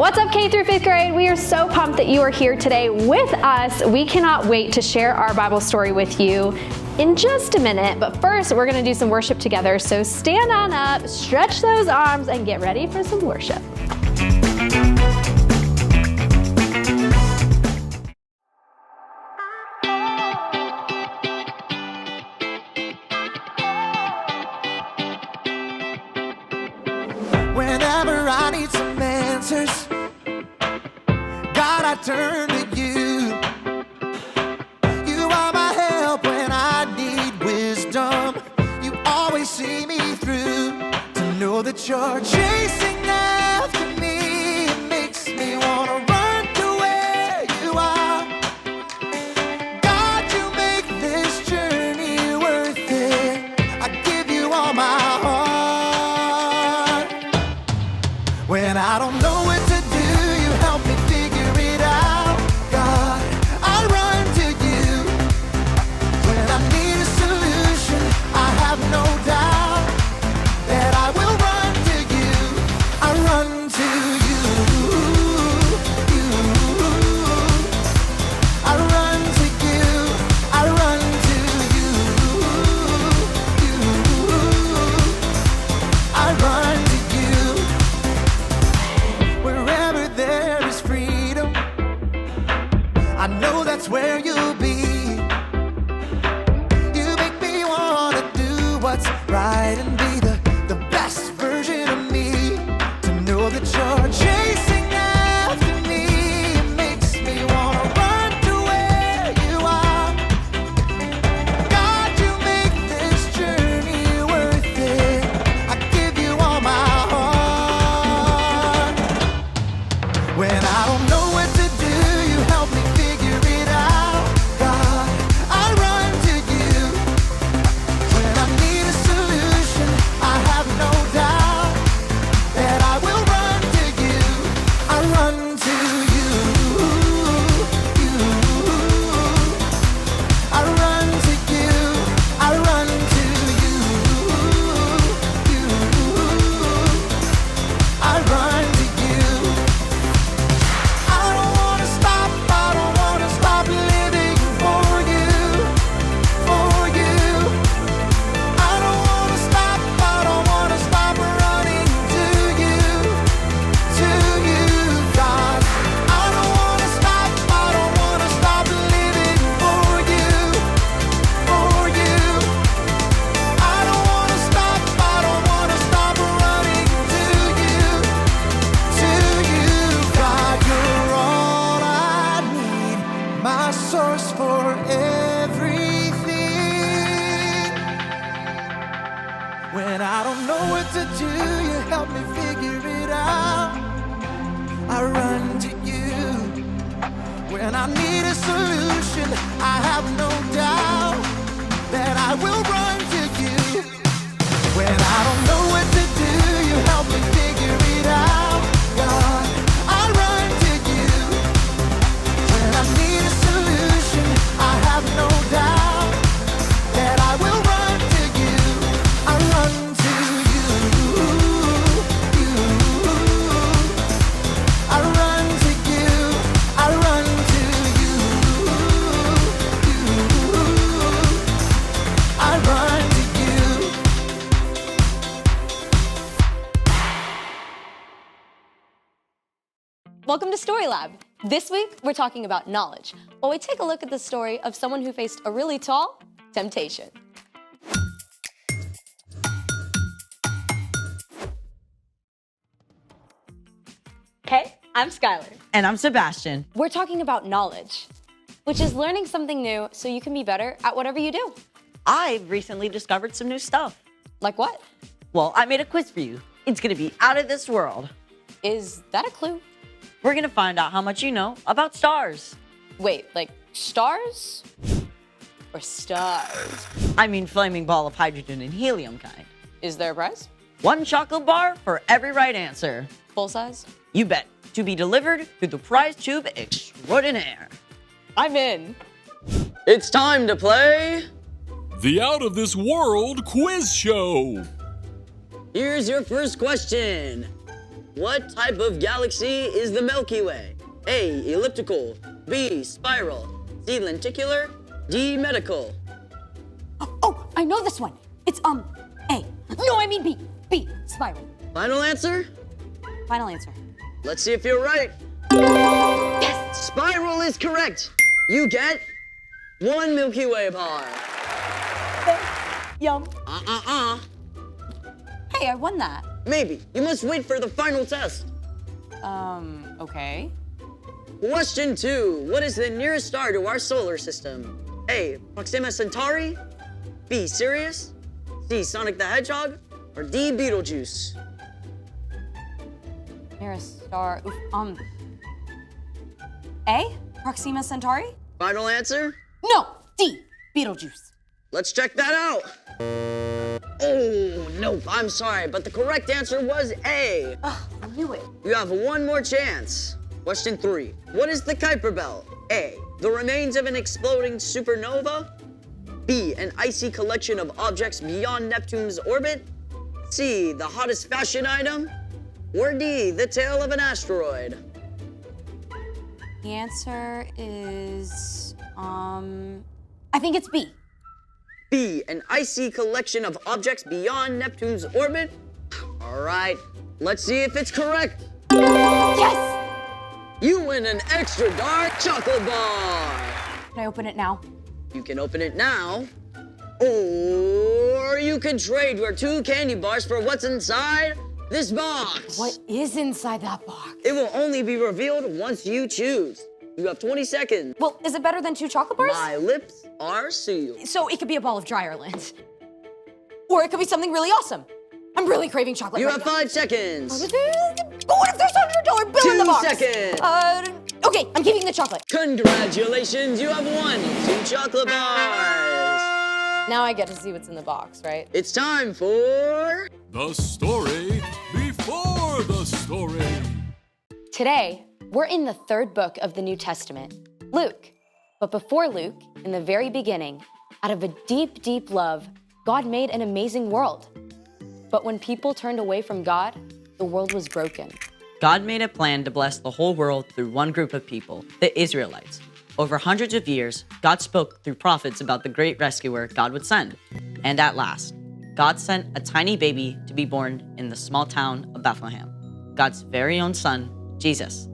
What's up, K through 5th grade? We are so pumped that you are here today with us. We cannot wait to share our Bible story with you in just a minute, but first we're going to do some worship together. So stand on up, stretch those arms, and get ready for some worship. Whenever I need some answers, God, I turn to you. You are my help when I need wisdom. You always see me through. To know that you're chasing after me, it makes me wanna run to where you are. God, you make this journey worth it. I give you all my heart. When I don't know what to do, you help me figure it out. God, I run to you. When I need a solution, I have no doubt that I will run to you. I run to you. I run to you. I run to you. I run to you. Wherever there is freedom, I know that's where you'll be. You make me wanna do what's right and be the best version of me. To know that you're chasing after me, it makes me wanna run to where you are. God, you make this journey worth it. I give you all my heart. When I don't know what to do, you help me figure it out. God, I run to you. When I need a solution, I have no doubt that I will run to you. I run to you. I run to you. I run to you. I run to you. I don't wanna stop living for you, for you. I don't wanna stop running to you, God. I don't wanna stop living for you, for you. I don't wanna stop running to you, God. You're all I need, my source for everything. When I don't know what to do, you help me figure it out. I run to you. When I need a solution, I have no doubt that I will run to you. When I don't know what to do, you help me figure it out. God, I run to you. When I need a solution, I have no doubt that I will run to you. I run to you. I run to you. I run to you. I run to you. Welcome to Story Lab. This week, we're talking about knowledge, while we take a look at the story of someone who faced a really tall temptation. Hey, I'm Skylar. And I'm Sebastian. We're talking about knowledge, which is learning something new so you can be better at whatever you do. I've recently discovered some new stuff. Like what? Well, I made a quiz for you. It's gonna be out of this world. Is that a clue? We're gonna find out how much you know about stars. Wait, like stars? Or stars? I mean flaming ball of hydrogen and helium kind. Is there a prize? 1 chocolate bar for every right answer. Full size? You bet. To be delivered through the prize tube extraordinaire. I'm in. It's time to play The Out of This World Quiz Show. Here's your first question. What type of galaxy is the Milky Way? A. Elliptical. B. Spiral. C. Lenticular. D. Medical. Oh, I know this one. It's, A. No, I mean B. B. Spiral. Final answer? Final answer. Let's see if you're right. Yes! Spiral is correct. You get 1 Milky Way bar. Yum. Hey, I won that. Maybe. You must wait for the final test. Okay. Question 2. What is the nearest star to our solar system? A. Proxima Centauri. B. Sirius. C. Sonic the Hedgehog. Or D. Betelgeuse. Nearest star. A. Proxima Centauri? Final answer? No. D. Betelgeuse. Let's check that out. Oh, nope, I'm sorry, but the correct answer was A. Ugh, I knew it. You have one more chance. Question 3. What is the Kuiper Belt? A. The remains of an exploding supernova. B. An icy collection of objects beyond Neptune's orbit. C. The hottest fashion item. Or D. The tail of an asteroid. The answer is, I think it's B. B. An icy collection of objects beyond Neptune's orbit. All right, let's see if it's correct. Yes! You win an extra dark chocolate bar. Can I open it now? You can open it now, or you can trade your 2 candy bars for what's inside this box. What is inside that box? It will only be revealed once you choose. You have 20 seconds. Well, is it better than 2 chocolate bars? My lips are sealed. So it could be a ball of Dryerland. Or it could be something really awesome. I'm really craving chocolate You right have now. 5 seconds. What if there's $100 bill in the 2 box? seconds. Okay, I'm keeping the chocolate. Congratulations, you have won 2 chocolate bars. Now I get to see what's in the box, right? It's time for... The story before the story. Today, we're in the 3rd book of the New Testament, Luke. But before Luke, in the very beginning, out of a deep, deep love, God made an amazing world. But when people turned away from God, the world was broken. God made a plan to bless the whole world through one group of people, the Israelites. Over hundreds of years, God spoke through prophets about the great rescuer God would send. And at last, God sent a tiny baby to be born in the small town of Bethlehem, God's very own son, Jesus.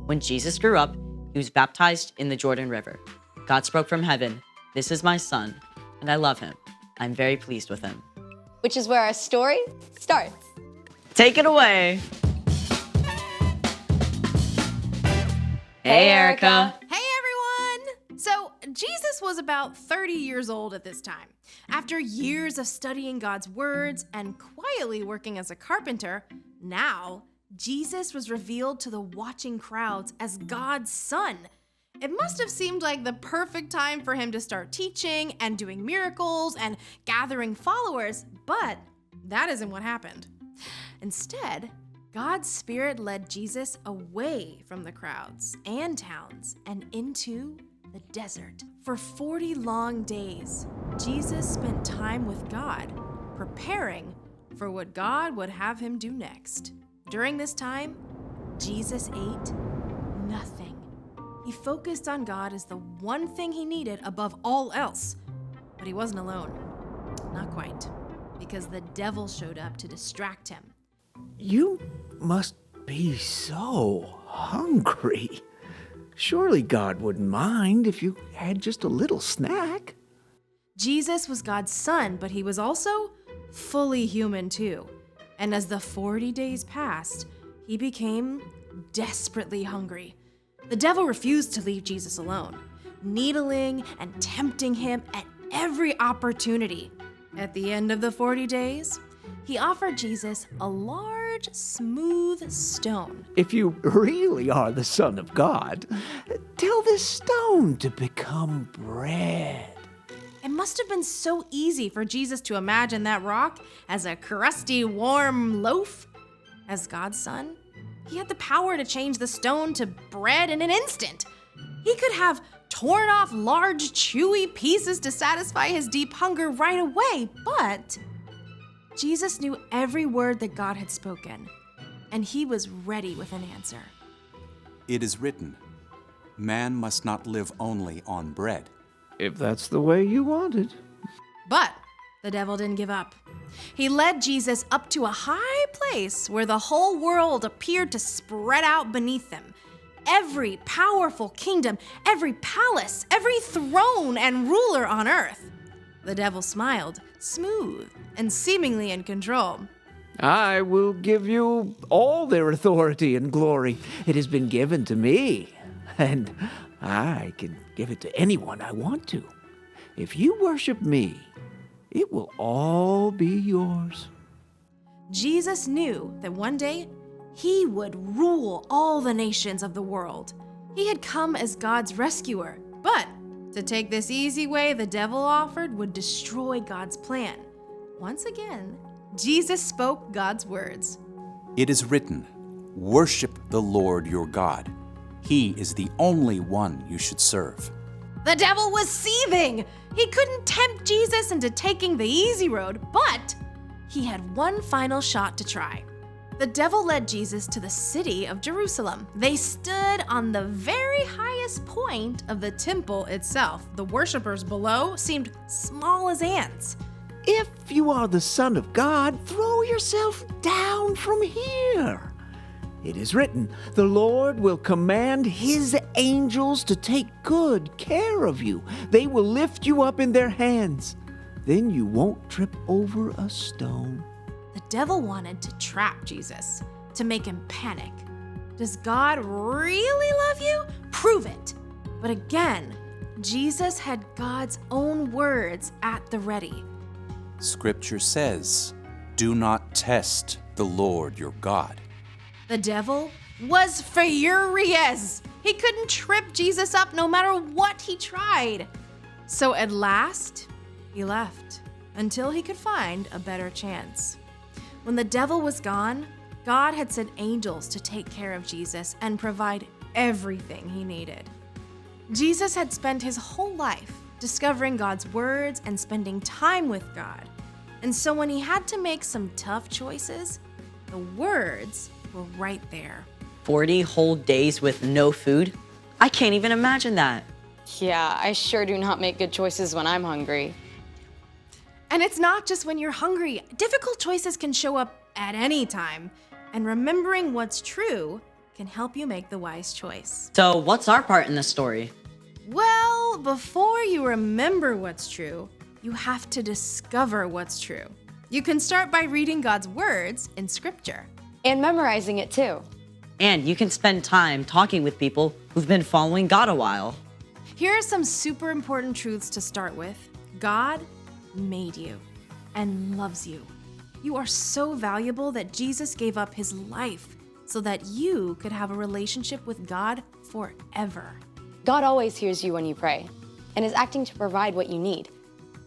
When Jesus grew up, he was baptized in the Jordan River. God spoke from heaven, "This is my son, and I love him. I'm very pleased with him." Which is where our story starts. Take it away. Hey, Erica. Hey everyone! So, Jesus was about 30 years old at this time. After years of studying God's words and quietly working as a carpenter, now Jesus was revealed to the watching crowds as God's son. It must have seemed like the perfect time for him to start teaching and doing miracles and gathering followers, but that isn't what happened. Instead, God's Spirit led Jesus away from the crowds and towns and into the desert. For 40 long days, Jesus spent time with God, preparing for what God would have him do next. During this time, Jesus ate nothing. He focused on God as the one thing he needed above all else. But he wasn't alone. Not quite. Because the devil showed up to distract him. You must be so hungry. Surely God wouldn't mind if you had just a little snack. Jesus was God's son, but he was also fully human too. And as the 40 days passed, he became desperately hungry. The devil refused to leave Jesus alone, needling and tempting him at every opportunity. At the end of the 40 days, he offered Jesus a large, smooth stone. If you really are the Son of God, tell this stone to become bread. It must have been so easy for Jesus to imagine that rock as a crusty, warm loaf. As God's son, he had the power to change the stone to bread in an instant. He could have torn off large, chewy pieces to satisfy his deep hunger right away, but Jesus knew every word that God had spoken. and he was ready with an answer. It is written, man must not live only on bread. If that's the way you want it. But the devil didn't give up. He led Jesus up to a high place where the whole world appeared to spread out beneath them. Every powerful kingdom, every palace, every throne and ruler on earth. The devil smiled, smooth and seemingly in control. I will give you all their authority and glory. It has been given to me, and I can give it to anyone I want to. If you worship me, it will all be yours. Jesus knew that one day he would rule all the nations of the world. He had come as God's rescuer, but to take this easy way the devil offered would destroy God's plan. Once again, Jesus spoke God's words. It is written, worship the Lord your God. He is the only one you should serve. The devil was seething. He couldn't tempt Jesus into taking the easy road, but he had one final shot to try. The devil led Jesus to the city of Jerusalem. They stood on the very highest point of the temple itself. The worshipers below seemed small as ants. If you are the Son of God, throw yourself down from here. It is written, the Lord will command his angels to take good care of you. They will lift you up in their hands. Then you won't trip over a stone. The devil wanted to trap Jesus, to make him panic. Does God really love you? Prove it. But again, Jesus had God's own words at the ready. Scripture says, do not test the Lord your God. The devil was furious. He couldn't trip Jesus up no matter what he tried. So at last, he left until he could find a better chance. When the devil was gone, God had sent angels to take care of Jesus and provide everything he needed. Jesus had spent his whole life discovering God's words and spending time with God. And so when he had to make some tough choices, the words were right there. 40 whole days with no food? I can't even imagine that. Yeah, I sure do not make good choices when I'm hungry. And it's not just when you're hungry. Difficult choices can show up at any time. And remembering what's true can help you make the wise choice. So, what's our part in this story? Well, before you remember what's true, you have to discover what's true. You can start by reading God's words in Scripture. And memorizing it too. And you can spend time talking with people who've been following God a while. Here are some super important truths to start with. God made you and loves you. You are so valuable that Jesus gave up his life so that you could have a relationship with God forever. God always hears you when you pray and is acting to provide what you need,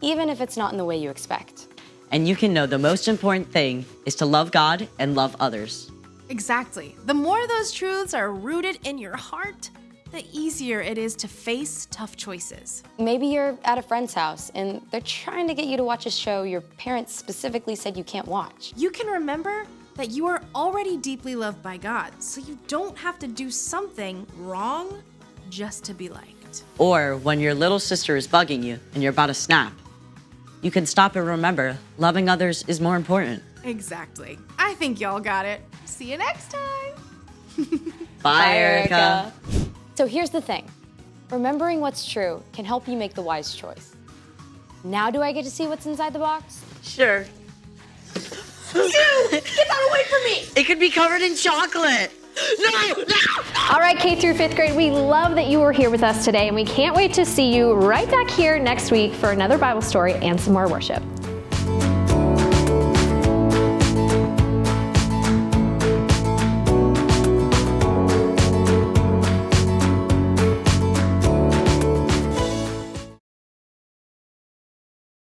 even if it's not in the way you expect. And you can know the most important thing is to love God and love others. Exactly. The more those truths are rooted in your heart, the easier it is to face tough choices. Maybe you're at a friend's house and they're trying to get you to watch a show your parents specifically said you can't watch. You can remember that you are already deeply loved by God, so you don't have to do something wrong just to be liked. Or when your little sister is bugging you and you're about to snap, you can stop and remember loving others is more important. Exactly. I think y'all got it. See you next time. Bye, Erica. So here's the thing. Remembering what's true can help you make the wise choice. Now do I get to see what's inside the box? Sure. Get that away from me! It could be covered in chocolate. No! All right, K through 5th grade, we love that you were here with us today, and we can't wait to see you right back here next week for another Bible story and some more worship.